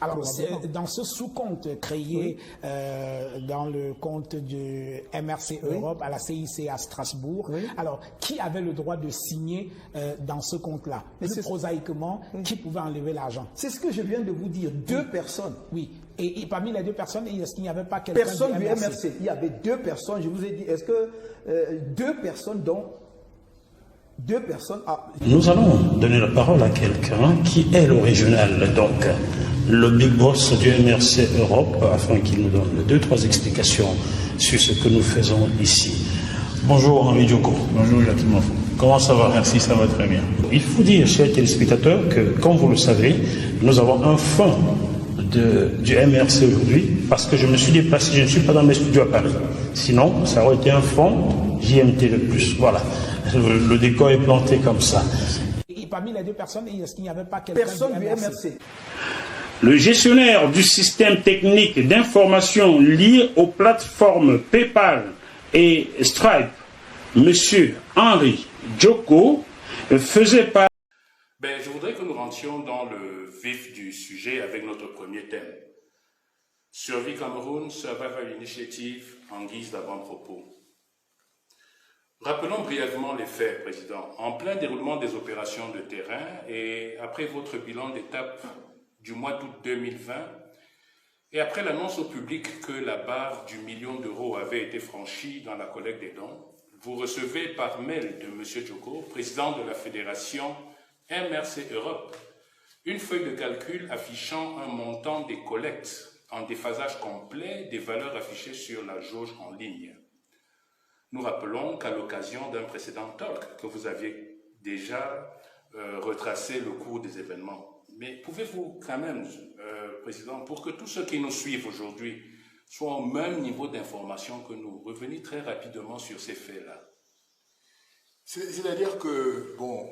Alors, dans ce sous-compte créé dans le compte de MRC Europe à la CIC à Strasbourg, alors qui avait le droit de signer dans ce compte-là? Plus prosaïquement, qui pouvait enlever l'argent? C'est ce que je viens de vous dire, deux personnes. Oui, et parmi les deux personnes, est-ce qu'il n'y avait pas quelqu'un du MRC? Il y avait deux personnes, je vous ai dit, est-ce que deux personnes dont... Deux personnes. Nous allons donner la parole à quelqu'un qui est le régional, donc le big boss du MRC Europe, afin qu'il nous donne 2-3 explications sur ce que nous faisons ici. Bonjour Henri Djoko. Bonjour Jacques Mofo. Comment ça va? Merci, ça va très bien. Il faut dire, chers téléspectateurs, que comme vous le savez, nous avons un fonds du MRC aujourd'hui, parce que je me suis déplacé, je ne suis pas dans mes studios à Paris. Sinon, ça aurait été un fonds JMT de plus. Voilà. Le décor est planté comme ça. Et parmi les deux personnes, est-ce qu'il n'y avait pas quelqu'un du MRC? Le gestionnaire du système technique d'information lié aux plateformes PayPal et Stripe, Monsieur Henri Djoko, faisait part... Je voudrais que nous rentrions dans le vif du sujet avec notre premier thème. Survie Cameroun, Survival Initiative, en guise d'avant-propos. Rappelons brièvement les faits, Président. En plein déroulement des opérations de terrain et après votre bilan d'étape du mois d'août 2020 et après l'annonce au public que la barre du million d'euros avait été franchie dans la collecte des dons, vous recevez par mail de M. Djoko, président de la Fédération MRC Europe, une feuille de calcul affichant un montant des collectes en déphasage complet des valeurs affichées sur la jauge en ligne. Nous rappelons qu'à l'occasion d'un précédent talk que vous aviez déjà retracé le cours des événements. Mais pouvez-vous quand même, Président, pour que tous ceux qui nous suivent aujourd'hui soient au même niveau d'information que nous, revenir très rapidement sur ces faits-là? C'est-à-dire que, bon,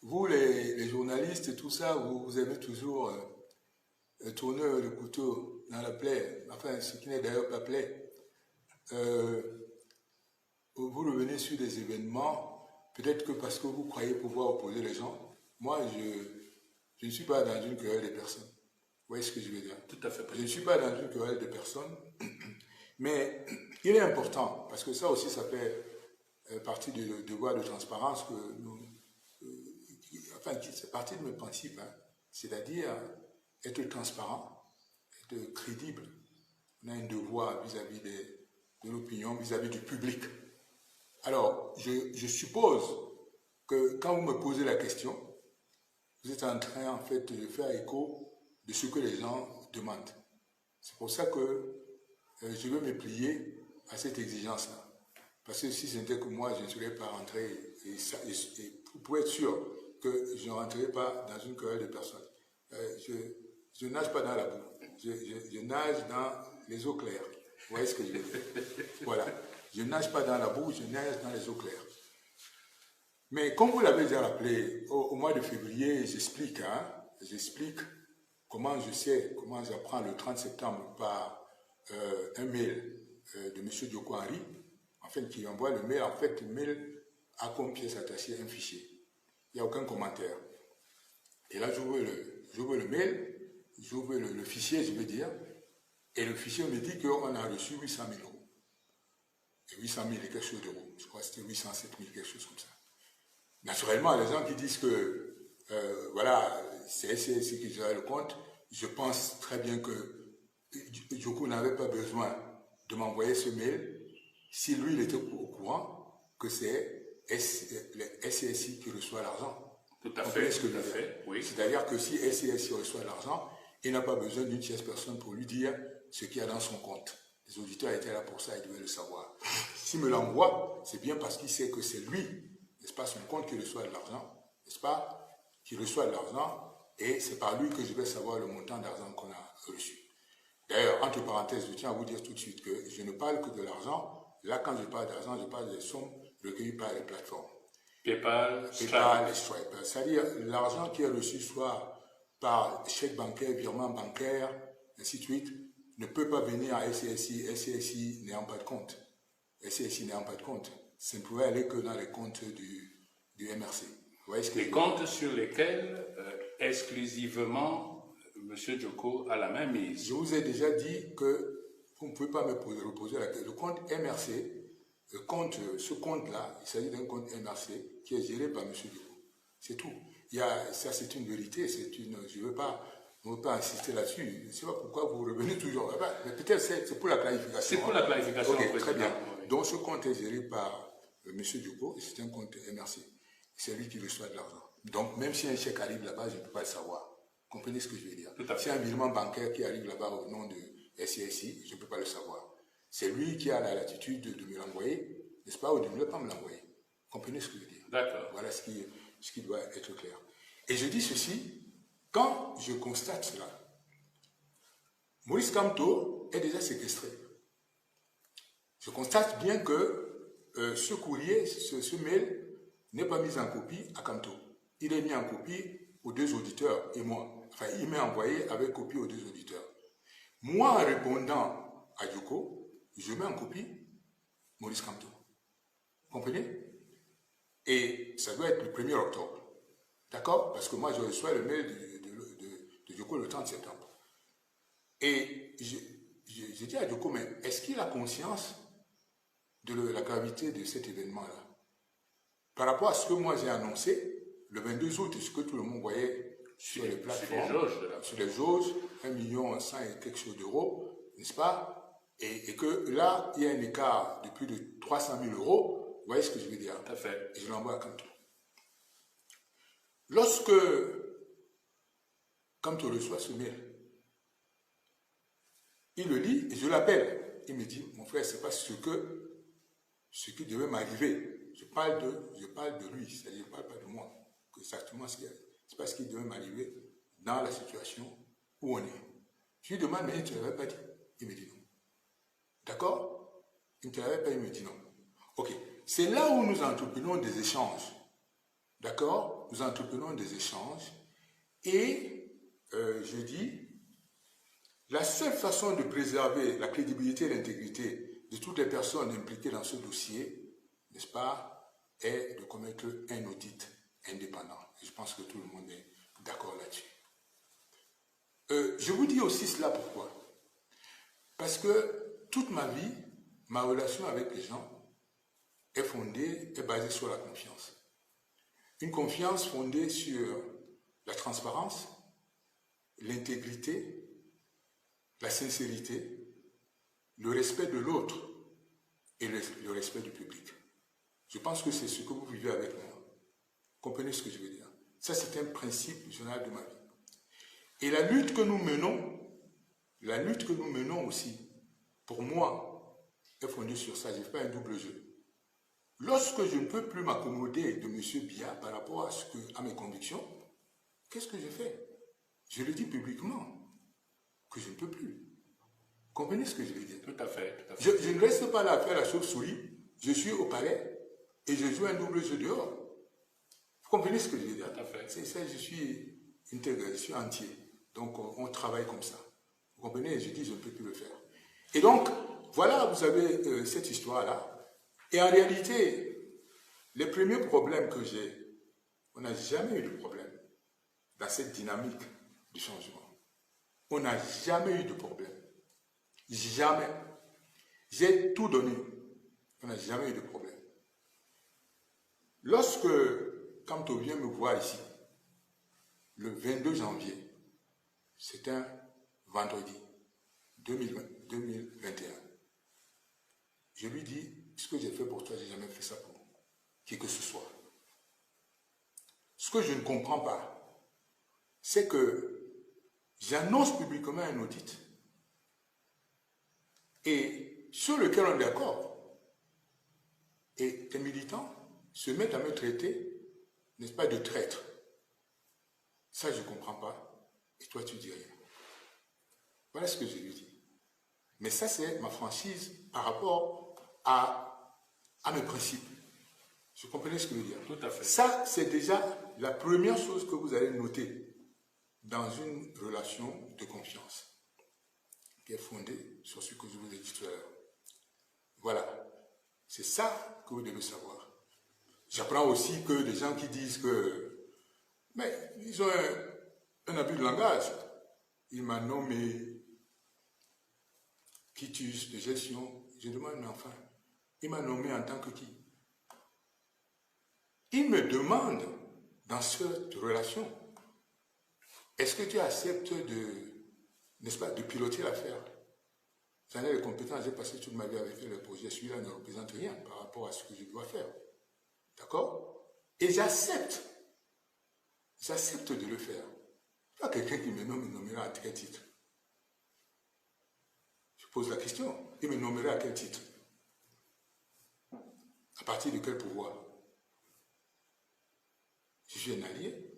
vous les journalistes et tout ça, vous aimez toujours tourner le couteau dans la plaie, enfin ce qui n'est d'ailleurs pas plaie. Vous revenez sur des événements, peut-être que parce que vous croyez pouvoir opposer les gens. Moi, je ne suis pas dans une querelle de personnes. Vous voyez ce que je veux dire? Tout à fait. Je ne suis pas dans une querelle de personnes, mais il est important, parce que ça aussi, ça fait partie du devoir de transparence que nous... enfin, c'est partie de mes principes, hein, c'est-à-dire être transparent, être crédible. On a un devoir vis-à-vis de l'opinion, vis-à-vis du public. Alors, je suppose que quand vous me posez la question, vous êtes en train, en fait, de faire écho de ce que les gens demandent. C'est pour ça que je veux me plier à cette exigence-là. Parce que si ce n'était que moi, je ne serais pas rentré, et vous pouvez être sûr que je ne rentrerai pas dans une querelle de personnes. Je ne nage pas dans la boue, je nage dans les eaux claires. Vous voyez ce que je veux dire? Voilà. Je ne nage pas dans la boue, je nage dans les eaux claires. Mais comme vous l'avez déjà rappelé, au mois de février, j'explique comment j'apprends le 30 septembre par un mail de M. Djoko Henri, en fait, qui envoie le mail. En fait, le mail a comme pièce attachée un fichier. Il n'y a aucun commentaire. Et là, j'ouvre le mail, j'ouvre le fichier, je veux dire, et le fichier me dit qu'on a reçu 800 000 euros. Et 800 000 et quelque chose d'euros. Je crois que c'était 807 000, quelque chose comme ça. Naturellement, les gens qui disent que, voilà, c'est SCSI qui gère le compte, je pense très bien que Djoko n'avait pas besoin de m'envoyer ce mail si lui, il était au courant que c'est le SCSI qui reçoit l'argent. Tout à fait, tout à fait, oui. C'est-à-dire que si SCSI reçoit l'argent, il n'a pas besoin d'une tierce personne pour lui dire ce qu'il y a dans son compte. Les auditeurs étaient là pour ça, ils devaient le savoir. S'il me l'envoie, c'est bien parce qu'il sait que c'est lui, n'est-ce pas, son compte qui reçoit de l'argent, n'est-ce pas, qui reçoit de l'argent, et c'est par lui que je vais savoir le montant d'argent qu'on a reçu. D'ailleurs, entre parenthèses, je tiens à vous dire tout de suite que je ne parle que de l'argent. Là, quand je parle d'argent, je parle des sommes recueillies par les plateformes. PayPal et Stripe. C'est-à-dire l'argent qui est reçu soit par chèque bancaire, virement bancaire, ainsi de suite, ne peut pas venir à SCSI n'ayant pas de compte. SCSI n'ayant pas de compte. Ça ne pouvait aller que dans les comptes du MRC. Vous voyez ce que les comptes sur lesquels exclusivement M. Djoko a la même mise. Je vous ai déjà dit que vous ne pouvez pas me reposer la question. Le compte MRC, ce compte-là, il s'agit d'un compte MRC qui est géré par M. Djoko. C'est tout. Ça, c'est une vérité. Je ne veux pas insister là-dessus. Je ne sais pas pourquoi vous revenez toujours. Mais peut-être c'est pour la clarification. C'est pour la clarification. Ok, très bien. Donc ce compte est géré par M. Djoko et c'est un compte MRC. C'est lui qui reçoit de l'argent. Donc même si un chèque arrive là-bas, je ne peux pas le savoir. Comprenez ce que je veux dire? Si un virement bancaire qui arrive là-bas au nom de SCSI, je ne peux pas le savoir. C'est lui qui a la latitude de me l'envoyer, n'est-ce pas, ou de ne pas me l'envoyer. Comprenez ce que je veux dire? D'accord. Voilà ce qui doit être clair. Et je dis ceci, quand je constate cela, Maurice Kamto est déjà séquestré. Je constate bien que ce courrier, ce mail, n'est pas mis en copie à Kamto. Il est mis en copie aux deux auditeurs et moi. Enfin, il m'est envoyé avec copie aux deux auditeurs. Moi, en répondant à Djoko, je mets en copie Maurice Kamto. Vous comprenez? Et ça doit être le 1er octobre. D'accord? Parce que moi, je reçois le mail de Djoko le 30 septembre. Et je dis à Djoko, mais est-ce qu'il a conscience de la gravité de cet événement-là? Par rapport à ce que moi j'ai annoncé, le 22 août, ce que tout le monde voyait sur les plateformes, sur les jauges, 1,1 million et quelque chose d'euros, n'est-ce pas? Et que là, il y a un écart de plus de 300 000 euros, vous voyez ce que je veux dire? Tout à fait. Et je l'envoie à Kamto. Lorsque Kamto reçoit ce mail, il le lit et je l'appelle. Il me dit, mon frère, c'est pas ce qui devait m'arriver. Je parle de lui, c'est-à-dire je ne parle pas de moi. Exactement, c'est pas ce qui devait m'arriver dans la situation où on est. Je lui demande, mais tu ne l'avais pas dit? Il me dit non. D'accord? Il ne te l'avait pas, il me dit non. Ok. C'est là où nous entreprenons des échanges. D'accord? Nous entreprenons des échanges et je dis, la seule façon de préserver la crédibilité et l'intégrité de toutes les personnes impliquées dans ce dossier, n'est-ce pas, est de commettre un audit indépendant. Et je pense que tout le monde est d'accord là-dessus. Je vous dis aussi cela pourquoi? Parce que toute ma vie, ma relation avec les gens est basée sur la confiance. Une confiance fondée sur la transparence, l'intégrité, la sincérité, le respect de l'autre et le respect du public. Je pense que c'est ce que vous vivez avec moi. Comprenez ce que je veux dire? Ça, c'est un principe général de ma vie. Et la lutte que nous menons aussi, pour moi, est fondée sur ça. Je ne fais pas un double jeu. Lorsque je ne peux plus m'accommoder de M. Biya par rapport à mes convictions, qu'est-ce que je fais? Je le dis publiquement, que je ne peux plus. Comprenez ce que je veux dire? Tout à fait. Tout à fait. Je ne reste pas là à faire la chauve-souris. Je suis au palais et je joue un double jeu dehors. Vous comprenez ce que je veux dire? Tout à fait. C'est ça, je suis intégré, je suis entier. Donc, on travaille comme ça. Vous comprenez? Je dis, je ne peux plus le faire. Et donc, voilà, vous avez cette histoire-là. Et en réalité, les premiers problèmes que j'ai, on n'a jamais eu de problème dans cette dynamique du changement. On n'a jamais eu de problème. Jamais. J'ai tout donné. On n'a jamais eu de problème. Lorsque Kamto vient me voir ici, le 22 janvier, c'est un vendredi 2021, je lui dis, ce que j'ai fait pour toi, je n'ai jamais fait ça pour qui que ce soit. Ce que je ne comprends pas, c'est que j'annonce publiquement un audit et sur lequel on est d'accord, et tes militants se mettent à me traiter, n'est-ce pas, de traître. Ça, je ne comprends pas. Et toi, tu dis rien. Voilà ce que je lui dis. Mais ça, c'est ma franchise par rapport à mes principes. Je comprenais ce que je veux dire. Tout à fait. Ça, c'est déjà la première chose que vous allez noter dans une relation de confiance qui est fondée sur ce que je vous ai dit tout à l'heure. Voilà. C'est ça que vous devez savoir. J'apprends aussi que des gens qui disent que mais ils ont un abus de langage. il m'a nommé quitus de gestion. Je demande, mais enfin, il m'a nommé en tant que qui? Il me demande, dans cette relation, est-ce que tu acceptes n'est-ce pas, de piloter l'affaire? J'en ai les compétences, j'ai passé toute ma vie avec le projet, celui-là ne représente rien par rapport à ce que je dois faire. D'accord? Et j'accepte de le faire. Pas quelqu'un qui me nomme, me nommera à quel titre? Je pose la question, il me nommerait à quel titre? À partir de quel pouvoir? Je suis un allié.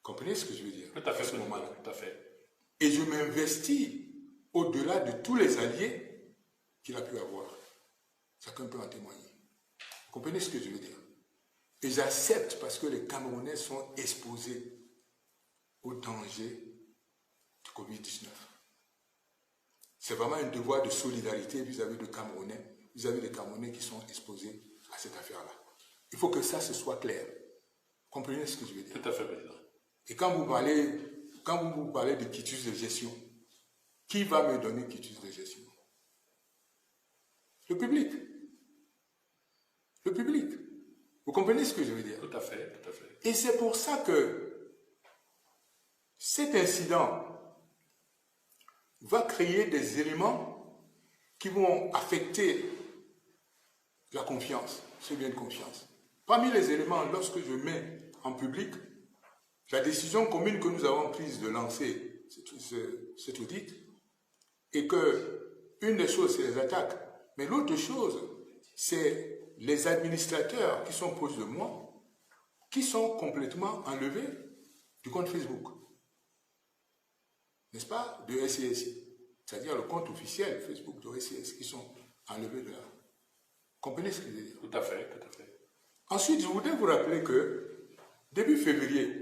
Comprenez ce que je veux dire? Tout à fait, à ce moment-là. tout à fait. Et je m'investis au-delà de tous les alliés qu'il a pu avoir. Chacun peut en témoigner. Vous comprenez ce que je veux dire? Et j'accepte parce que les Camerounais sont exposés au danger du Covid-19. C'est vraiment un devoir de solidarité vis-à-vis des Camerounais, vis-à-vis des Camerounais qui sont exposés à cette affaire-là. Il faut que ça se soit clair. Comprenez ce que je veux dire? Tout à fait, président. Et quand vous parlez de quitus de gestion, qui va me donner quitus de gestion? Le public. Le public. Vous comprenez ce que je veux dire? Tout à fait, tout à fait. Et c'est pour ça que cet incident va créer des éléments qui vont affecter la confiance, ce bien de confiance. Parmi les éléments, lorsque je mets en public la décision commune que nous avons prise de lancer cet audit, et que une des choses, c'est les attaques, mais l'autre chose, c'est les administrateurs qui sont proches de moi, qui sont complètement enlevés du compte Facebook. N'est-ce pas? De SCSI. C'est-à-dire le compte officiel Facebook de SCSI qui sont enlevés de là. Comprenez ce que je veux dire? Tout à fait, tout à fait. Ensuite, je voudrais vous rappeler que début février,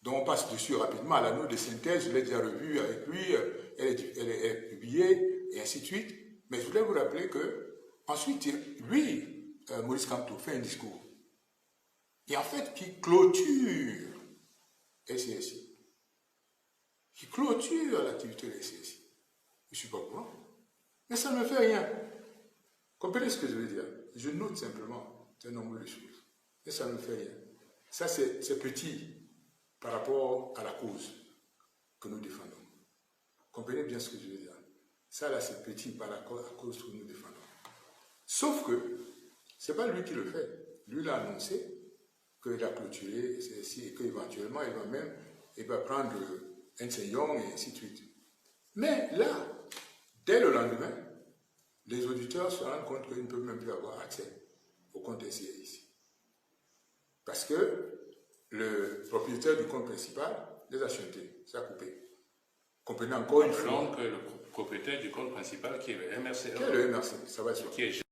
dont on passe dessus rapidement, la note de synthèse, je l'ai déjà revue avec lui, elle est publiée, et ainsi de suite. Mais je voudrais vous rappeler que, ensuite, lui, Maurice Kamto, fait un discours. Et en fait, qui clôture SCSI. Qui clôture l'activité de SCSI. Je ne suis pas au courant. Mais ça ne me fait rien. Comprenez ce que je veux dire? Je note simplement un nombre de choses. Mais ça ne me fait rien. Ça, c'est petit par rapport à la cause que nous défendons. Comprenez bien ce que je veux dire? Ça, là, c'est petit par rapport à la cause que nous défendons. Sauf que, ce n'est pas lui qui le fait. Lui, il a annoncé qu'il a clôturé ceci et qu'éventuellement, il va prendre un Seigneur et ainsi de suite. Mais là, dès le lendemain, les auditeurs se rendent compte qu'ils ne peuvent même plus avoir accès au compte SCSI. Parce que le propriétaire du compte principal les a chantés, ça a coupé. Comprenez encore une fois. Donc, le propriétaire du compte principal qui est le MRC. Qui est le MRC, ça va être sûr.